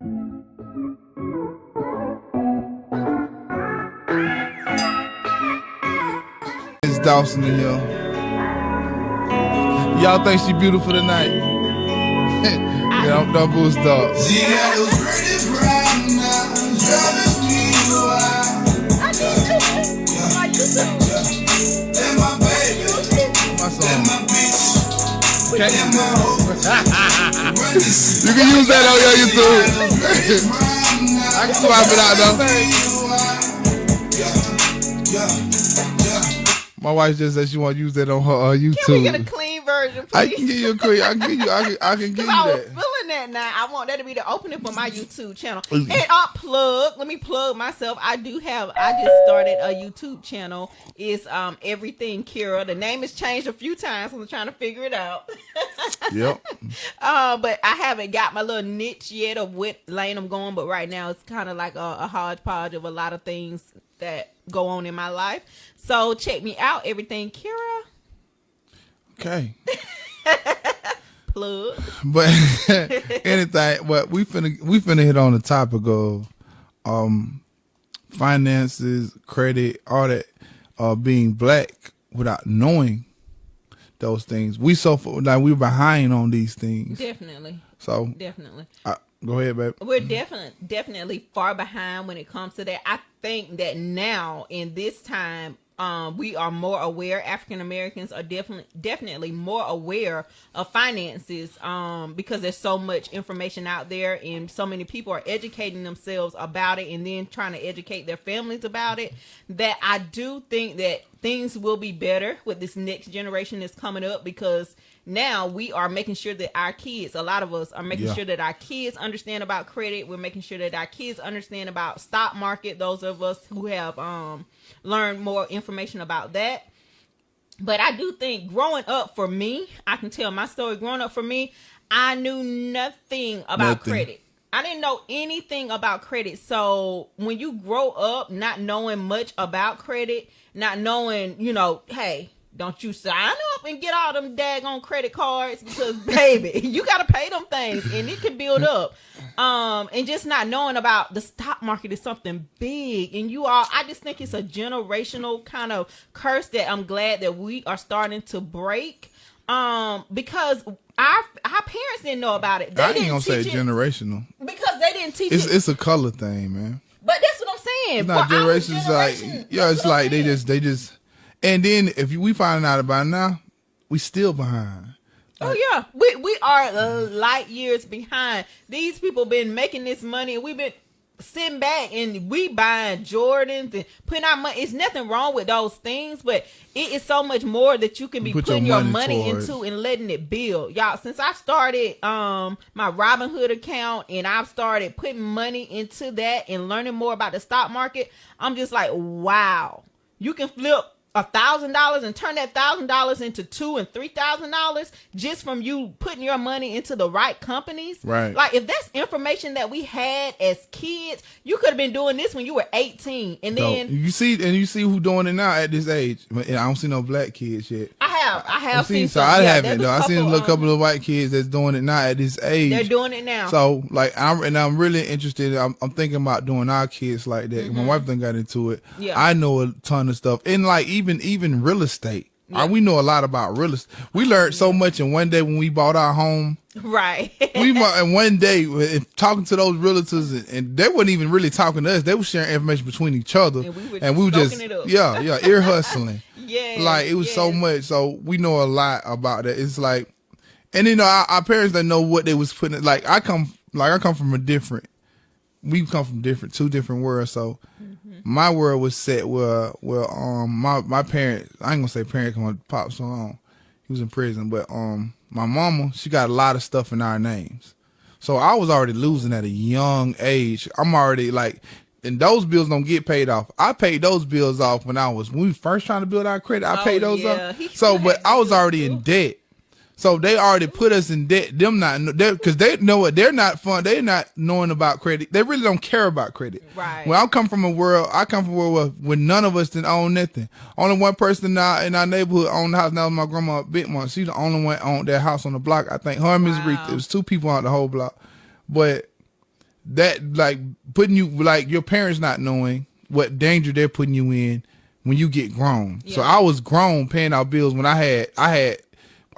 It's Dawson in here. Y'all think she beautiful tonight? Yeah, don't boost up. She got those pretty brown eyes, driving me wild. And my baby, My song. and my bitch, Okay. and my hoe. You can use that on your YouTube. I can swap it out though. My wife just said she want to use that on her YouTube. Can we get a clean version, please? I can give you a clean. I can give you I was that. feeling that now. I want that to be the opening for my YouTube channel. Ooh. And let me plug myself. I just started a YouTube channel. It's EverythingKera. The name has changed a few times, so I'm trying to figure it out. Yep. But I haven't got my little niche yet of what lane I'm going. But right now it's kind of like a hodgepodge of a lot of things that go on in my life. So check me out, EverythingKera. Okay. Plug. But anything, but we finna hit on the topic of finances, credit, all that, being black without knowing those things. We're behind on these things. Definitely. So Definitely. go ahead, babe. We're definitely far behind when it comes to that. I think that now in this time, we are more aware. African Americans are definitely more aware of finances, because there's so much information out there and so many people are educating themselves about it and then trying to educate their families about it, that I do think that things will be better with this next generation that's coming up, because now we are making sure that our kids, a lot of us are making sure that our kids understand about credit. We're making sure that our kids understand about stock market. Those of us who have learned more information about that. But I do think growing up for me, I can tell my story. Growing up for me, I knew nothing about credit. I didn't know anything about credit. So when you grow up not knowing much about credit, not knowing, hey, don't you sign up and get all them daggone credit cards, because baby, you got to pay them things and it can build up. And just not knowing about the stock market is something big. And I just think it's a generational kind of curse that I'm glad that we are starting to break. Because our parents didn't know about it. I ain't gonna say generational, because they didn't teach it. it. It's a color thing, man. But that's what I'm saying. It's not generations. Like, it's like they just. And then if we find out about it now, we still behind. Oh yeah, we are light years behind. These people been making this money, and we've been sitting back and we buying Jordans and putting our money. It's nothing wrong with those things, but it is so much more that you can be putting your money into and letting it build. Y'all, since I started my Robinhood account and I've started putting money into that and learning more about the stock market, I'm just like, wow, you can flip $1,000 and turn that $1,000 into $2,000 and $3,000 just from you putting your money into the right companies. Right. Like, if that's information that we had as kids, you could have been doing this when you were 18. And then you see who doing it now at this age. I don't see no black kids yet. I have seen so some. I Yeah, haven't though. I seen a couple of white kids that's doing it now at this age. They're doing it now. So like, I'm really interested. I'm thinking about doing our kids like that. My wife done got into it. Yeah. I know a ton of stuff, and like even real estate. Yeah. We know a lot about real estate. We learned so much in one day when we bought our home. Right. And one day talking to those realtors, and they weren't even really talking to us. They were sharing information between each other, and we were just it up. ear hustling. Yeah, like it was so much. So we know a lot about that. It's like, and our parents didn't know what they was putting. Like I come from we come from two different worlds. So my world was set where my parents, I ain't gonna say parents, cause my pops he was in prison, but my mama, she got a lot of stuff in our names. So I was already losing at a young age. I'm already like, and those bills don't get paid off. I paid those bills off when we first trying to build our credit. I paid those off. So, but I was already in debt. So they already put us in debt. Them because they know what, they're not fun. They're not knowing about credit. They really don't care about credit. Right. Well, I come from a world where none of us didn't own nothing. Only one person in our neighborhood owned the house. That was my grandma Bitmont. She's the only one owned that house on the block. I think her and Miss Reed. There was two people on the whole block. But that like putting you like your parents not knowing what danger they're putting you in when you get grown. Yeah. So I was grown paying out bills when I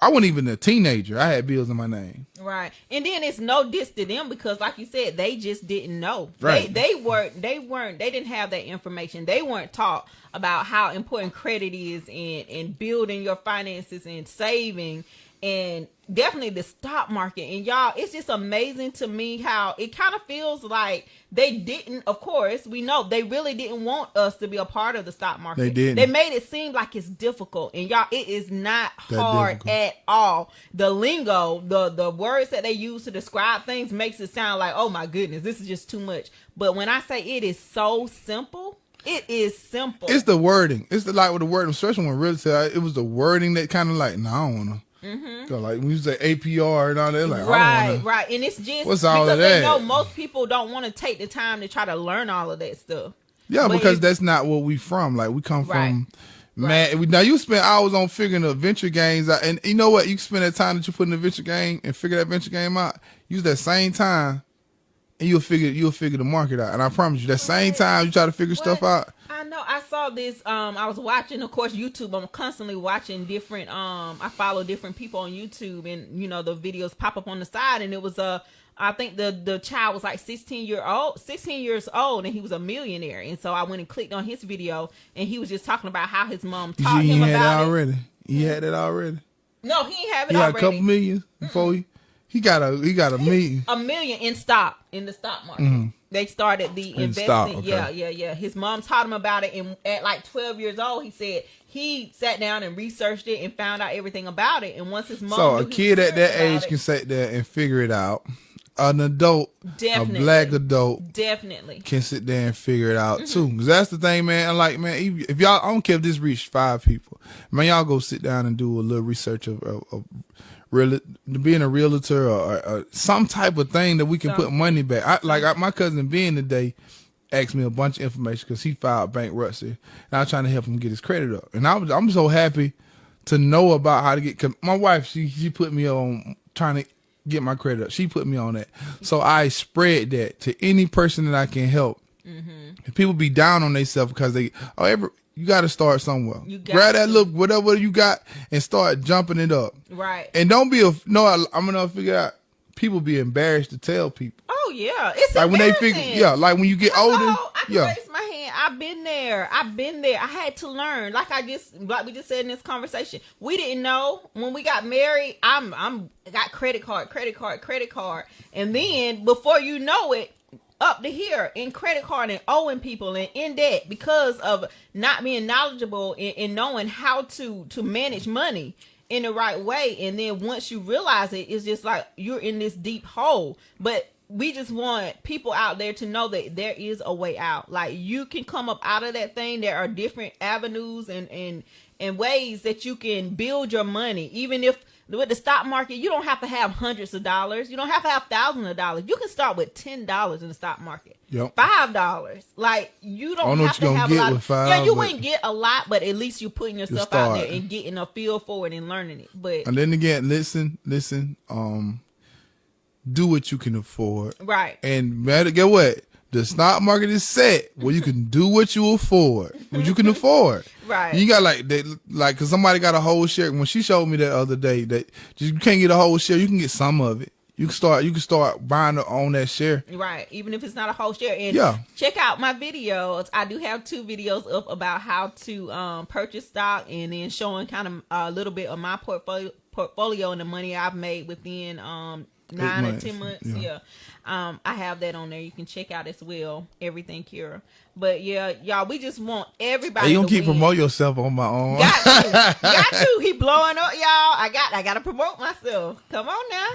wasn't even a teenager. I had bills in my name. Right. And then it's no diss to them because like you said, they just didn't know. Right. They didn't have that information. They weren't taught about how important credit is in building your finances and saving and definitely the stock market. And y'all, it's just amazing to me how it kind of feels like they didn't, of course, we know they really didn't want us to be a part of the stock market. They didn't. They made it seem like it's difficult. And y'all, it is not That hard difficult. at all. The lingo, the words that they use to describe things makes it sound like, oh my goodness, this is just too much. But when I say it is so simple, it is simple. It's the wording. It's the like with the wording, especially when really said it was the wording that kind of like, no, I don't wanna. Like when you say APR and all that, like I don't wanna. Right. And it's just What's all because of they that? know most people don't want to take the time to try to learn all of that stuff. Yeah, But because it's- that's not what we from. Like we come Right. from. Man, now you spend hours on figuring the venture games out, and you know what? You spend that time that you put in the venture game and figure that venture game out. Use that same time, and you'll figure the market out. And I promise you, that same time you try to figure stuff out. I know. I saw this. I was watching, of course, YouTube. I'm constantly watching different. I follow different people on YouTube, and you know the videos pop up on the side. And it was I think the child was like 16 years old, and he was a millionaire. And so I went and clicked on his video, and he was just talking about how his mom taught him had about that it. already. He had that already. No, he ain't have it He had already. a couple million before he got a million. $1 million in the stock market. They started the In investing. stock, okay. Yeah. His mom taught him about it, and at like 12 years old, he said he sat down and researched it and found out everything about it. And once his mom, So a knew kid at that age it, can sit there and figure it out. An adult, Definitely. a black adult, definitely. can sit there and figure it out too. Because that's the thing, man. I'm like, man, if y'all, I don't care if this reached 5 people, man, y'all go sit down and do a little research of being a realtor or some type of thing that we can put money back. My cousin Ben today asked me a bunch of information because he filed bankruptcy, and I was trying to help him get his credit up. And I'm so happy to know about how to get. Cause my wife, she put me on trying to get my credit up. She put me on that, so I spread that to any person that I can help. And people be down on themselves because you got to start somewhere. Grab that look, whatever you got, and start jumping it up. Right. And don't be I'm gonna figure out. People be embarrassed to tell people. Oh yeah, it's Like when they figure, embarrassing. like when you get older, I can raise my hand. I've been there. I had to learn. Like we just said in this conversation, we didn't know when we got married. I'm got credit card, and then before you know it, up to here in credit card and owing people and in debt because of not being knowledgeable in knowing how to manage money in the right way. And then once you realize it, it's just like you're in this deep hole. But we just want people out there to know that there is a way out. Like you can come up out of that thing. There are different avenues and ways that you can build your money. Even if with the stock market, you don't have to have hundreds of dollars. You don't have to have thousands of dollars. You can start with $10 in the stock market. Yep. $5. Like you don't know have what you to gonna have get a lot. with $5, Yeah, you but wouldn't get a lot, but at least you're putting yourself out there start. and getting a feel for it and learning it. But and then again, listen. Do what you can afford, right. and matter get what the stock market is set where you can do what you afford, what you can afford. Right. You got because somebody got a whole share. When she showed me that other day that you can't get a whole share, you can get some of it. You can start buying on that share. Right. Even if it's not a whole share. And Yeah. check out my videos. I do have 2 videos up about how to purchase stock and then showing kind of a little bit of my portfolio and the money I've made within 9 or 10 months. Yeah. I have that on there. You can check out as well. EverythingKera. But yeah, y'all, we just want everybody. Hey, you don't to keep win. promote yourself on my own. Got to. He blowing up, y'all. I got to promote myself. Come on now.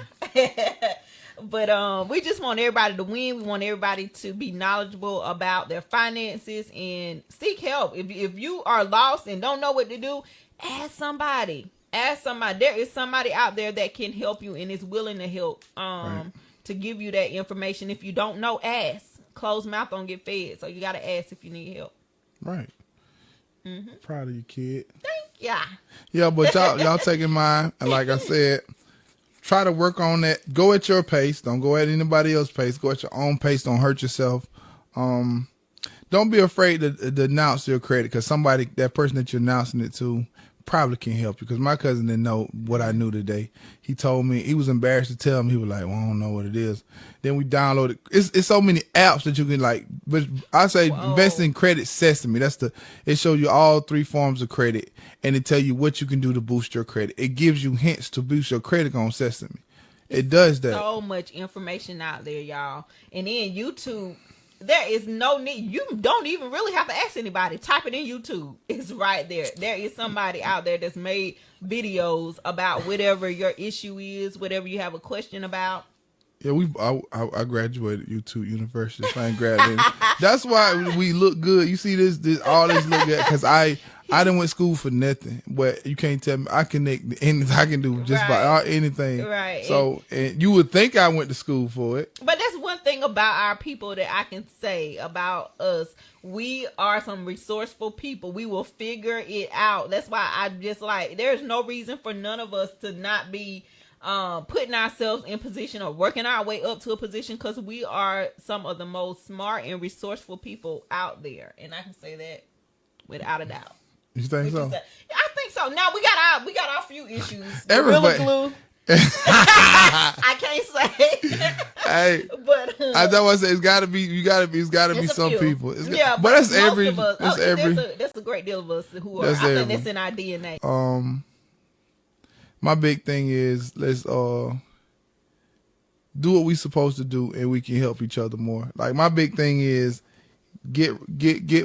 But we just want everybody to win. We want everybody to be knowledgeable about their finances and seek help. If you are lost and don't know what to do, ask somebody. There is somebody out there that can help you and is willing to help. Right. To give you that information. If you don't know, ask. Closed mouth don't get fed. So you got to ask if you need help. Right. Proud of you, kid. Yeah. Yeah, but y'all taking mine, and like I said, try to work on that. Go at your pace. Don't go at anybody else's pace. Go at your own pace. Don't hurt yourself. Don't be afraid to announce your credit, because that person that you're announcing it to probably can help you. Because my cousin didn't know what I knew today. He told me, he was embarrassed to tell me. He was like, well, I don't know what it is. Then we downloaded. It's so many apps that you can like. But I say invest in Credit Sesame. It shows you all 3 forms of credit, and it tell you what you can do to boost your credit. It gives you hints to boost your credit on Sesame. It does that. So much information out there, y'all. And then YouTube, there is no need. You don't even really have to ask anybody. Type it in YouTube. It's right there. There is somebody out there that's made videos about whatever your issue is, whatever you have a question about. Yeah, I graduated YouTube University. So I ain't graduated. That's why we look good. You see this all this look good, because I didn't went to school for nothing. But you can't tell me I connect anything. I can do just about anything. Right. So and you would think I went to school for it. But that's one thing about our people that I can say about us. We are some resourceful people. We will figure it out. That's why I just like, there's no reason for none of us to not be putting ourselves in position or working our way up to a position, because we are some of the most smart and resourceful people out there, and I can say that without a doubt. You think so? I think so. Now we got our few issues. Everybody. Glue. I can't say. Hey, but I know I say it's gotta be some people. But that's every. That's a great deal of us who are. I think that's in our DNA. My big thing is let's do what we supposed to do, and we can help each other more. Like my big thing is get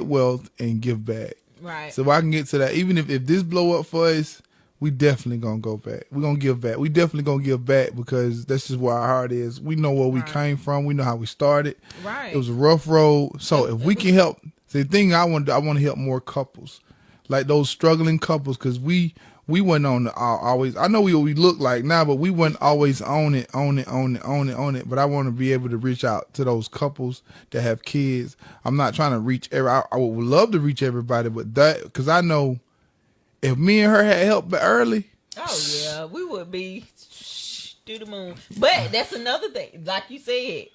wealth and give back. Right. So if I can get to that, even if this blow up for us, we definitely gonna go back. We're gonna give back. We definitely gonna give back, because that's just where our heart is. We know where we came from. We know how we started. Right. It was a rough road. So if we can help, the thing I want to help more couples, like those struggling couples, because we went on always. I know we look like now, but we weren't always on it. But I want to be able to reach out to those couples that have kids. I'm not trying to reach I would love to reach everybody, but because I know if me and her had helped early, oh yeah, we would be to the moon. But that's another thing, like you said.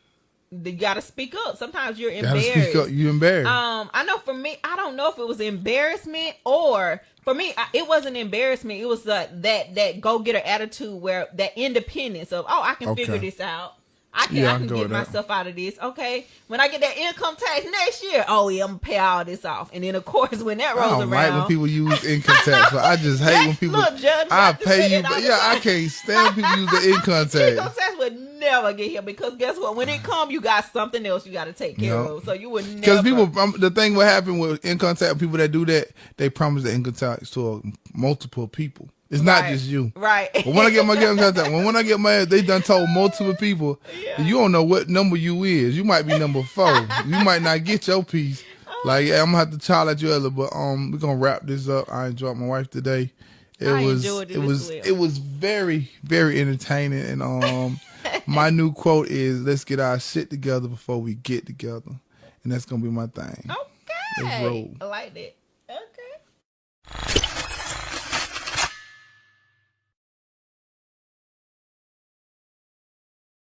You gotta speak up. Sometimes you're embarrassed. Speak up. You're embarrassed. I know for me, I don't know if it was embarrassment, or for me, it wasn't embarrassment. It was that go-getter attitude, where that independence of, I can figure this out. I can get myself out of this. Okay, when I get that income tax next year, I'm gonna pay all this off. And then of course when that rolls around, I don't like when people use income tax. I just hate when people. Look, Judge, I pay you, but I can't stand people use the income tax. Income tax would never get here, because guess what? When it comes, you got something else you got to take care of. So you would never. Because people, the thing what happened with income tax, people that do that, they promise the income tax to multiple people. It's not just you. Right. But when I get my income tax, when I get my, they done told multiple people, you don't know what number you is. You might be number 4. You might not get your piece. Like, I'm gonna have to charge at you earlier, but we're gonna wrap this up. I enjoyed my wife today. It was very, very entertaining, and my new quote is, let's get our shit together before we get together. And that's gonna be my thing. Okay. Let's roll. I like that.